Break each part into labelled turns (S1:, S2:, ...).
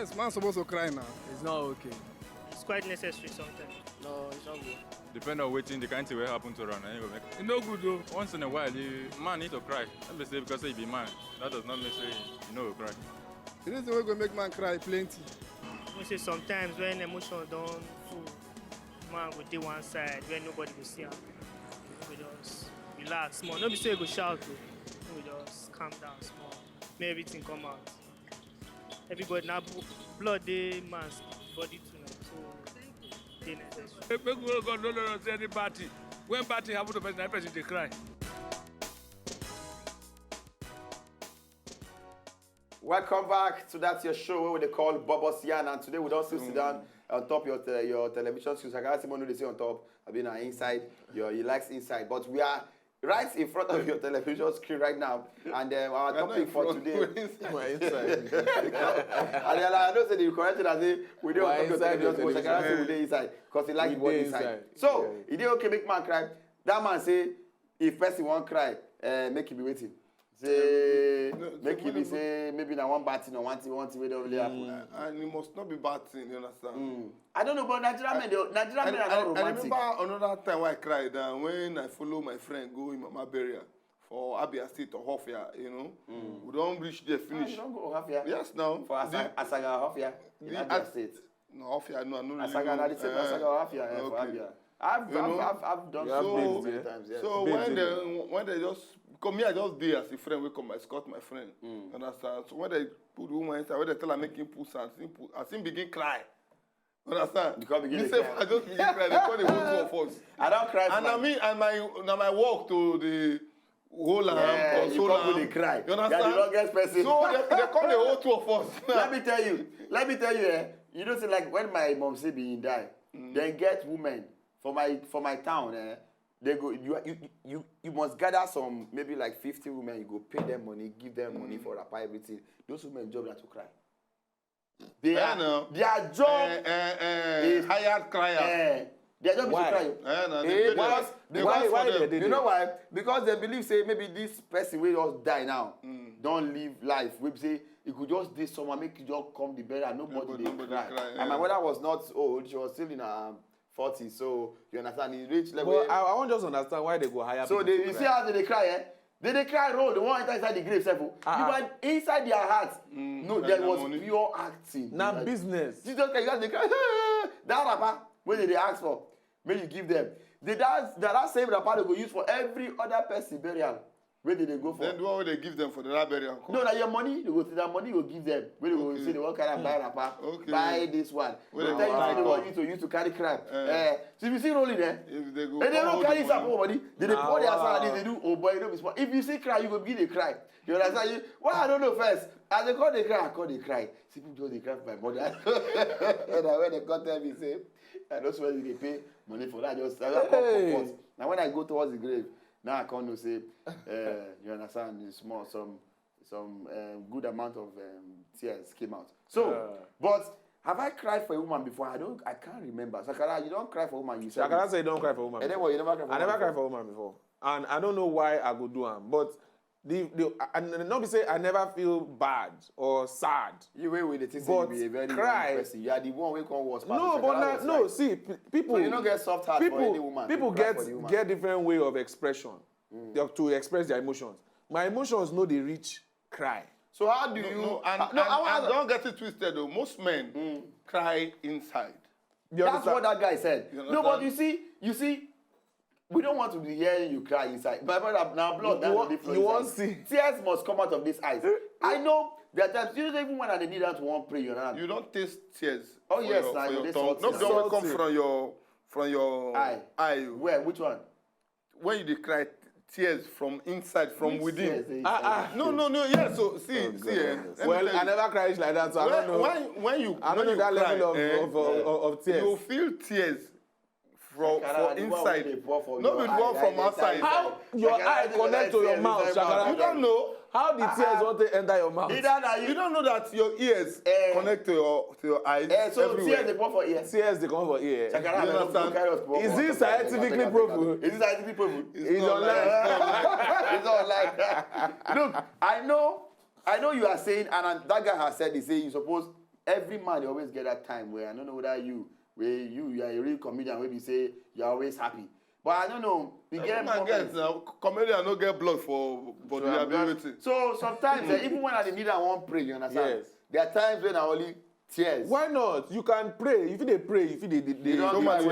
S1: Yes, man's supposed to cry now.
S2: It's not okay.
S3: It's quite necessary sometimes.
S4: No, it's not good.
S5: Depend on waiting the kind of thing will happen to run.
S1: It's no good though.
S5: Once in a while, man need to cry. Let me say because he be man. That does not mean say you know cry.
S1: The reason we're going to make man cry plenty.
S3: We say sometimes when emotion don't full, man go dey one side when nobody will see him. We just relax small. No be say you go shout o. We just calm down small. Make everything come out. Everybody now blood dey man's body too now. So dey necessary.
S6: Make we go no say any party. When party happen to person, that person dey cry.
S4: Welcome back to That's Your Show where they call Bobos Yan, and today we don't still sit down on top your television screen. I got someone who say on top. I've been inside. He likes inside, but we are right in front of your television screen right now, and our topic for today.
S2: We're inside.
S4: And I don't say the corrected as if we don't on top your television screen. I can't say we dey inside because he like what inside. So he did okay make man cry. That man say if person won't cry, make him be waiting. Say make him say maybe na one bad thing or one thing wey don really happen.
S1: And it must not be bad thing, you understand?
S4: I don't know, but Nigerian men are not romantic.
S1: I remember another time when I cried when I follow my friend go in Mama burial for Abia State or Hofia, you know. We don't reach there finish.
S4: You don't go Hofia?
S1: Yes, now.
S4: For Asaga Hofia in Abia State.
S1: No, Hofia, no, I know.
S4: Asaga, na the same Asaga Hofia for Abia. I've done so many times. Yes.
S1: So when they just come here, I just did as a friend. We come, I escort my friend. Understand? So when they put the woman inside, when they tell her make him pull something, I see him begin cry. Understand?
S4: Because begin
S1: cry. I just begin cry. They call the whole two of us.
S4: I don't cry.
S1: And I mean, and my walk to the whole
S4: yeah, you come with the cry.
S1: You understand?
S4: You're the longest person.
S1: So they call the whole two of us.
S4: Let me tell you, you know, say like when my mom say being die, they get women for my town, they go you must gather some maybe like 50 women, you go pay them money, give them money for wrapper, everything. Those women job are to cry. Their job
S1: is hired crier.
S4: Their job is to cry.
S1: Why?
S4: You know why? Because they believe say maybe this person will just die now. Don't live life. We say you could just do someone, make you just come the bed and nobody cry. And my mother was not old; she was still in her 40, so you understand the reach level.
S2: But I want just understand why they go higher.
S4: So you see how they cry, eh? They cry roll, the one enter inside the grave, even inside their heart. No, there was pure acting.
S2: Now business.
S4: You just they cry. That rapper, when they ask for, when you give them. That same rapper they go use for every other person burial. Where did they go for?
S1: Then the one they give them for the lab burial.
S4: No, that your money, they go to that money you give them. Where they go say they want carry buy rapper, buy this one. They tell you they want you to carry crap. So if you see rolling there,
S1: they
S4: don't carry some money. They pour their salary, they do boy, you know be smart. If you see cry, you go begin to cry. You understand? Well, I don't know first. As they call they cry, I call they cry. See people don't they cry for my mother. And when they come tell me say, I don't swear they pay money for that. Now when I go towards the grave. Now I can't say, you understand, some good amount of tears came out. So, but have I cried for a woman before? I can't remember. Sakara, you don't cry for a woman. You said
S2: Sakara say you don't cry for a woman.
S4: And then what, you never cry for a woman?
S2: I never cried for a woman before. And I don't know why I go do them. But and not be say I never feel bad or sad.
S4: You wait with the thing
S2: but
S4: be a very
S2: cry.
S4: person. You are the one who can't watch.
S2: No, but no. See, people.
S4: So you don't get soft heart for any woman.
S2: People get different way of expression to express their emotions. My emotions know they reach cry.
S4: So how do you?
S1: I don't get it twisted though. Most men cry inside.
S4: That's what that guy said. No, but you see. We don't want to be hearing you cry inside. My brother, now blood, that's the difference.
S2: You won't see.
S4: Tears must come out of these eyes. I know there are times, you know, even when they need that to want pray,
S1: you don't taste tears.
S4: Oh, yes,
S1: for your
S4: tongue.
S1: No, don't come from your eye.
S4: Where? Which one?
S1: When you cry, tears from inside, from within. No. Yeah. So see.
S2: Well, I never cried like that, so I don't know.
S1: When you
S2: that
S1: cry,
S2: level of tears.
S1: You feel tears. For inside, not with one from outside.
S2: How your eye connect to your mouth, Shakara?
S1: You don't know
S2: how the tears want to enter your mouth.
S1: You don't know that your ears connect to your eyes.
S4: So tears they come for ears.
S2: Tears they come for ear.
S4: Shakara,
S1: you understand?
S2: Is this scientifically proven?
S4: Is this scientifically proven?
S2: It's online.
S4: It's online. Look, I know you are saying, and that guy has said, he say you suppose every man they always get that time where I don't know whether you are a real comedian where you say you're always happy. But I don't know. We get
S1: get now. Comedian no get blood for the ability.
S4: So sometimes even when I need I won't pray, you understand?
S2: Yes.
S4: There are times when I only tears.
S2: Why not? You can pray. If they pray, if they
S4: don't
S1: I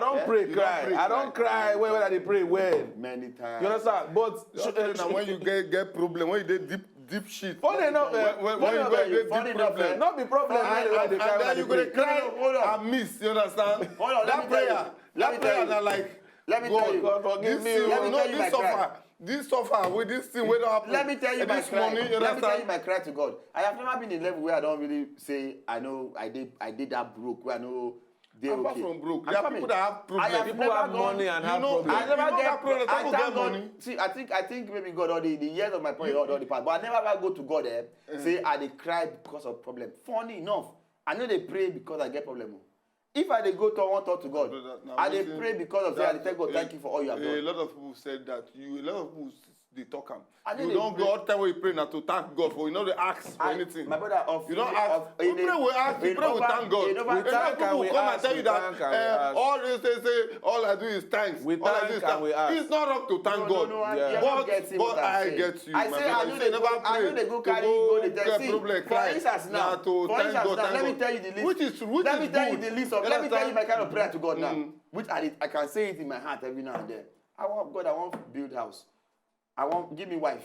S1: don't
S2: pray, cry. I don't cry when they pray when.
S4: Many times.
S2: You understand? But
S1: now when you get problem, when you get deep shit.
S2: funny enough,
S1: when you get deep problem,
S2: not be problem.
S1: and then you gonna cry
S4: Hold on.
S1: and miss. You understand?
S4: Hold on, let me tell you.
S1: That prayer na like.
S4: Let me tell you.
S2: God forgive me.
S4: Let me tell you my cry.
S1: This suffer with this thing we don't happen.
S4: Let me tell you my
S1: this
S4: cry.
S1: money, you
S4: Let me tell you
S1: understand?
S4: my cry to God. I have never been in a level where I don't really say I know I did that broke where I know they're
S1: Apart
S4: okay.
S1: from broke,
S4: I'm
S1: there are
S4: coming.
S1: people that have problems.
S4: I have
S2: People
S4: never
S2: have
S4: gone-
S2: money and
S1: you
S2: have
S1: know,
S2: problems.
S4: I never
S1: You know
S4: get
S1: that problem,
S4: I
S1: people
S4: thank
S1: get
S4: God.
S1: money.
S4: See, I think maybe God all the years of my prayer all the past, but I never ever go to God say I dey cry because of problem. Funny enough, I know they pray because I get problem. If I dey go to one talk to God,
S1: Now,
S4: I dey
S1: listen,
S4: pray because of say I dey tell God
S1: a-
S4: thank you for all you have
S1: A
S4: done.
S1: lot of people said that a lot of people they talk am.
S4: I know
S1: You
S4: they
S1: don't
S4: pray.
S1: go all the time when you pray now to thank God for, you know, they ask for anything.
S4: My brother,
S1: You don't ask. You pray with ask. You pray with thank God.
S4: We
S1: A lot of people come and tell you that all they say, all I do is thanks.
S2: We
S1: All I do is
S2: thank and we ask.
S1: It's not wrong to thank God.
S4: But
S1: I get you.
S4: I
S1: my
S4: say
S1: brother.
S4: I
S1: You
S4: know
S1: say
S4: they
S1: never
S4: go. I know
S1: pray
S4: they go
S1: to
S4: carry go. They
S1: get
S4: tell see.
S1: problem,
S4: For
S1: cry.
S4: instance now,
S1: to
S4: for
S1: thank
S4: instance
S1: God,
S4: now,
S1: thank
S4: let me
S1: God.
S4: tell you the list.
S1: Which is
S4: Let me
S1: good.
S4: tell you the list of. Let me tell you my kind of prayer to God now.
S1: Mm.
S4: Which I can say it in my heart every now and then. I want God. I want build house. I want give me wife.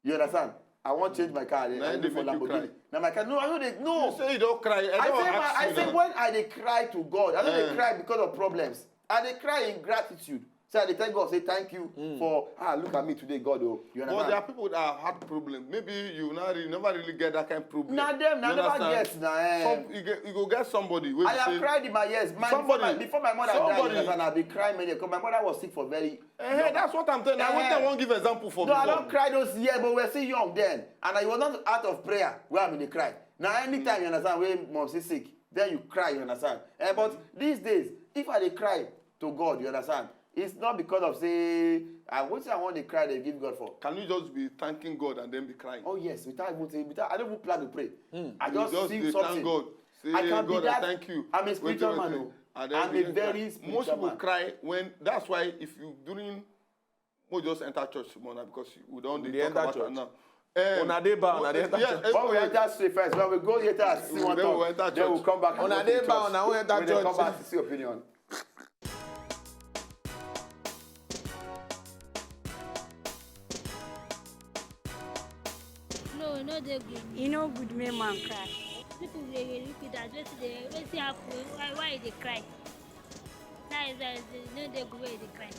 S4: You understand? I want change my car. I
S1: Now
S4: need
S1: they
S4: for
S1: make you cry.
S4: Lamborghini. Now my car. No, I know they no.
S1: You say you don't cry.
S4: I say when I dey cry to God, I don't dey cry because of problems. I dey cry in gratitude. So I dey tell God, say thank you for look at me today, God. Oh, you
S1: But
S4: understand?
S1: there are people that have had problems. Maybe you never really get that kind of problem.
S4: Nah, them, nah,
S1: You
S4: never
S1: understand?
S4: get, nah.
S1: You go get somebody. Wey
S4: I
S1: be
S4: have
S1: say,
S4: cried in my years. Before my mother died, and I've been crying many. Because my mother was sick for very.
S1: Hey, that's what I'm telling you. I won't give example for
S4: No, I
S1: before.
S4: don't cry those years, but we were still young then, and I was not out of prayer where I'm in the cry. Now, anytime you understand when mom is sick, then you cry. You understand? But these days, if I dey cry to God, you understand? It's not because of say what I want to cry. They give God for.
S1: Can you just be thanking God and then be crying?
S4: Oh yes, without I don't even plan to pray. I
S1: You
S4: just see
S1: dey
S4: something.
S1: thank God. Say,
S4: I can
S1: God,
S4: be that.
S1: I thank you.
S4: I'm a spiritual
S1: Wait,
S4: man.
S1: wait,
S4: Oh.
S1: and then
S4: I'm a
S1: begin
S4: very
S1: cry.
S4: spiritual
S1: Most people
S4: man.
S1: cry when. That's why if you we just enter church more now because we don't
S2: We
S1: dey
S2: dey
S1: talk
S2: enter
S1: about it
S2: church.
S1: now.
S2: Una dey bound, una dey enter church.
S4: When we enter straight first, when we go later and see one
S1: Then we'll
S4: talk,
S1: enter
S4: then we'll
S1: church.
S4: come back and
S2: Una
S4: go to
S2: dey
S4: the
S2: bound,
S4: church.
S2: una wan enter
S4: When they
S2: church.
S4: come back to see opinion.
S7: No, no, they good.
S8: E no good make man cry.
S7: People they look at that. Wetin happen? Why they cry? That is no, they good. Why they cry?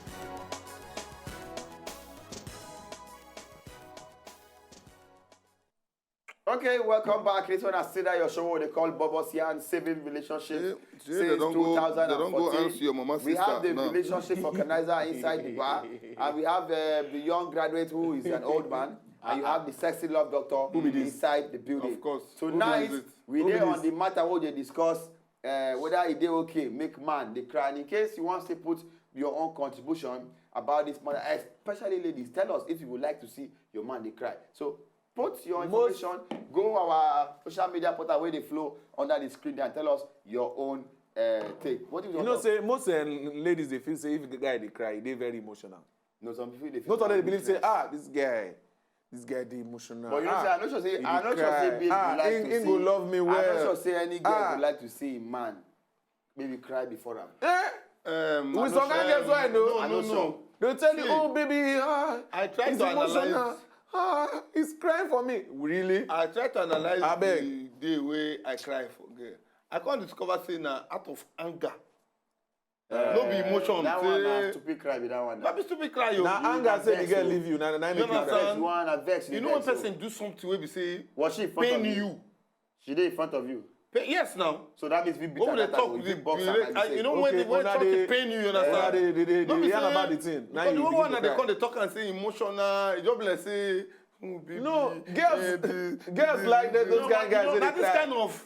S4: Okay, welcome back. This one I see that your show what they call Bobosian Saving Relationships
S1: Today
S4: since
S1: they don't go
S4: 2014.
S1: answer your mama
S4: We
S1: sister.
S4: have the
S1: No.
S4: relationship organizer inside the bar, and we have the young graduate who is an old man, and you have the sexy love doctor inside the building.
S1: Of course.
S4: Tonight,
S1: Who is it?
S4: we
S2: Who
S4: dey
S2: is
S4: on
S2: this?
S4: the matter what they discuss, whether it dey okay, make man dey cry. And in case you want to put your own contribution about this matter, especially ladies, tell us if you would like to see your man dey cry. So put your
S2: Most-
S4: information, go our social media portal where they flow under the screen there and tell us your own take. What do you
S2: You know, say most ladies they feel say if the guy they cry, they very emotional.
S4: No, some people they feel
S2: Not all they
S4: like
S2: believe say
S4: weakness.
S2: this guy they emotional.
S4: But you know, say, I'm not sure say
S2: he
S4: I'm not
S2: dey
S4: sure say
S2: cry.
S4: babe would like to
S2: he
S4: see.
S2: go love me well.
S4: I'm not sure say any girl
S2: Ah.
S4: would like to see a man maybe cry before him.
S2: With some kind girls I know.
S4: I know some.
S2: They'll tell you,
S1: See,
S2: oh baby,
S1: I try
S2: he's
S1: to
S2: emotional.
S1: analyze.
S2: He's crying for me. Really?
S1: I try to analyze
S2: Abeg.
S1: the day wey I cry for girl. I can't discover say na out of anger. No be emotion.
S4: That one na
S1: Say
S4: stupid cry be that one.
S1: no be stupid cry yo.
S2: Now anger say the
S4: vex,
S2: girl
S4: oh.
S2: leave you. Now
S1: You
S2: make you
S1: understand?
S2: cry.
S4: Vex one, I vex.
S1: You know when person do something wey be say
S4: was she in front
S1: pain
S4: of
S1: you.
S4: She did in front of you.
S1: Yes now.
S4: So that means we beat
S1: When
S4: her
S1: they
S4: that time,
S1: talk,
S4: we
S1: the,
S4: beat box her and
S1: you know
S2: Okay,
S1: when
S2: una
S1: something
S2: dey-
S1: pain you, you
S2: Una
S1: understand?
S2: they
S1: No be
S2: yarn
S1: say-
S2: about the thing. Now
S1: Because
S2: you
S1: the
S2: begin
S1: one
S2: to
S1: that they
S2: cry.
S1: come, they talk and say emotional. It just be like say, baby,
S2: No, girls like those kind of guys wey dey
S1: That is
S2: cry.
S1: kind of.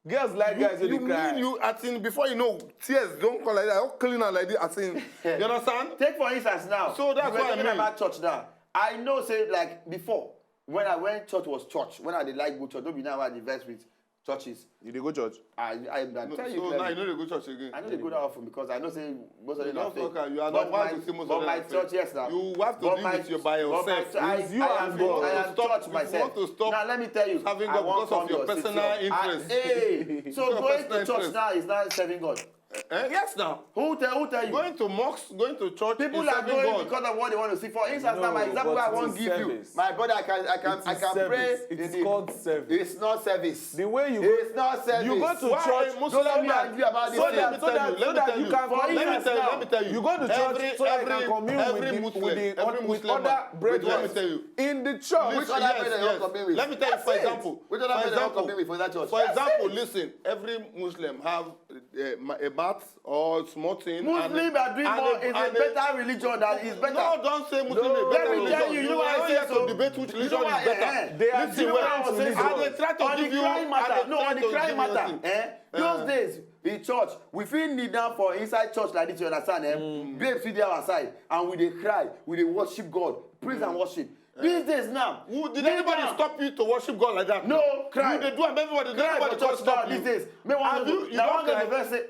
S2: Girls like guys wey
S1: You
S2: dey cry.
S1: mean you as in before you know tears don't come like that. Don't clean out like this. As in, you understand?
S4: Take for instance now.
S1: So that's
S4: you were
S1: what I
S4: talking
S1: mean.
S4: about church now. I know say like before when church was church, when I did like go church, don't be now I invest with churches.
S2: You dey go church?
S4: I
S1: No,
S4: tell you
S1: so now
S4: clearly.
S1: you know they go church again.
S4: I know they go that often because I know say most of them
S1: You
S4: are
S1: don't
S4: fake.
S1: talk, you are
S4: But
S1: not why
S4: my-
S1: you say most
S4: but
S1: of them
S4: my
S1: are fake.
S4: church, yes, now.
S1: You have to
S4: But
S1: deal
S4: my-
S1: with your by
S4: but my
S1: yourself.
S4: ch- I-
S2: It's you
S4: I
S2: and
S4: am
S2: God.
S4: I am
S1: Stop-
S4: church
S1: if you
S4: myself.
S1: want to stop
S4: Now let me tell you,
S1: having
S4: I
S1: God
S4: won't
S1: because of
S4: come
S1: your
S4: your
S1: personal
S4: sister.
S1: interest.
S4: Hey, so
S1: Your
S4: going
S1: personal
S4: to church
S1: interest.
S4: now is not serving God.
S1: Yes, now.
S4: Who tell you?
S1: Going to mosques, going to church,
S4: People
S1: is
S4: are
S1: serving
S4: going
S1: God.
S4: because of what they want to see. For instance, now my
S2: No,
S4: example
S2: but
S4: I
S2: it
S4: won't
S2: is
S4: give you.
S2: service.
S4: My brother, I can pray.
S2: It is
S4: in the-
S2: called service.
S4: It's not service.
S2: The way you
S4: It's not service.
S2: you go to
S1: Why
S2: church
S1: a Muslim
S4: Don't let me
S1: man-
S4: argue about this
S2: so
S4: thing.
S2: that you can
S4: For
S2: commune.
S4: instance now,
S1: let me tell you.
S2: You go to church
S1: Every-
S2: so that you
S1: every-
S2: can commune
S1: every
S2: with
S1: Muslim-
S2: the
S1: every
S2: with
S1: Muslim
S2: other
S1: man- Wait,
S2: brethren
S1: let me tell you.
S2: in the church.
S4: Which other brethren you want commune with?
S1: Let me tell you, for
S4: That's it.
S1: example.
S4: Which other
S1: for
S4: brethren you want
S1: example,
S4: commune with for that church?
S1: For
S4: That's
S1: example,
S4: it.
S1: listen, every Muslim have a bath or small thing.
S4: Muslim are doing more is a better religion that is better.
S1: No, don't say Muslim
S2: No,
S1: is better
S2: let me
S1: religion.
S4: tell you, you know why I
S1: don't
S4: say
S1: have
S4: so?
S1: to debate which
S4: You
S1: religion
S4: know why,
S1: is better.
S2: They are
S1: Listen,
S2: different
S1: well,
S2: religions.
S1: and they try to
S4: on the
S1: give you.
S4: crying matter,
S1: and they
S4: no,
S1: try
S4: on the
S1: to
S4: crying
S1: give you
S4: matter,
S1: nothing.
S4: those days in church, we feel kneel down for inside church like this, you understand, babes sit there outside, and we dey cry, we dey worship God, praise and worship. These days now,
S1: Did
S4: kneel
S1: anybody
S4: down.
S1: stop you to worship God like that?
S4: No, cry.
S1: You they do, and everybody. Did
S4: Cry
S1: anybody
S4: for
S1: go
S4: church
S1: stop
S4: now
S1: you?
S4: these days. Make one
S1: Have you- you
S4: now
S1: don't
S4: one go
S1: cry?
S4: the verse say,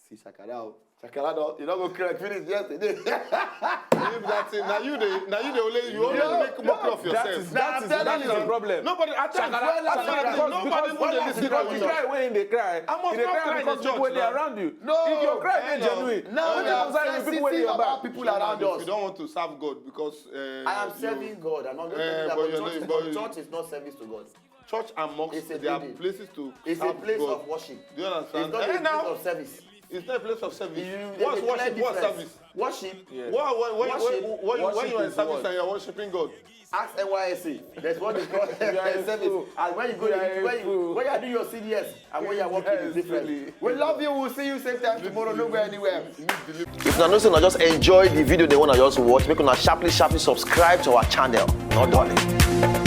S4: see Shakara, oh, Shakara, don't- you don't go cry finish yesterday.
S1: If that's it, now you the only you only
S4: No,
S1: make mockery of yourself.
S2: That is the problem.
S1: Nobody at times
S4: Shakara,
S1: nobody
S2: Because
S1: would
S2: if
S1: listen
S2: you
S1: to
S2: cry
S1: you.
S2: when they cry,
S1: I must
S2: if they
S1: not
S2: cry
S1: cry in
S2: because
S1: the
S2: people
S1: church
S2: when they
S1: now.
S2: around you.
S4: No,
S2: If your cry
S1: I
S2: is
S1: know.
S2: genuine,
S4: Now
S2: when
S4: we
S2: they
S4: are
S2: concern you, people when they
S4: sensitive
S2: are
S4: about
S2: back.
S4: people around
S1: If
S4: us.
S1: you don't want to serve God because
S4: I am serving God. I'm not going to
S1: but
S4: tell
S1: you're
S4: you
S1: not-
S4: that,
S1: but
S4: but church is not service to God.
S1: church and mosques,
S4: It's a
S1: they are
S4: building.
S1: places to
S4: It's a
S1: serve
S4: place
S1: God.
S4: of worship.
S1: Do you understand?
S4: It's not a
S1: Eh,
S4: place
S1: now,
S4: of service.
S1: it's not a place of service.
S4: There's
S1: What's
S4: a clear
S1: worship? What's
S4: difference.
S1: service?
S4: Worship.
S2: Yeah.
S1: When
S2: Worship
S1: you're in
S2: is
S1: service
S2: what?
S1: and you're worshiping God.
S4: Ask NYSC. That's what they call
S2: are a
S4: service.
S2: fool.
S4: And when you go,
S2: You are a
S4: when
S2: fool.
S4: you do your CDS and when you're working is
S2: Yes,
S4: different.
S2: really.
S4: We love you. We'll see you same time tomorrow. Don't go anywhere.
S9: If una know say una just enjoy the video they wanna just watch, make una sharply subscribe to our channel. Not done.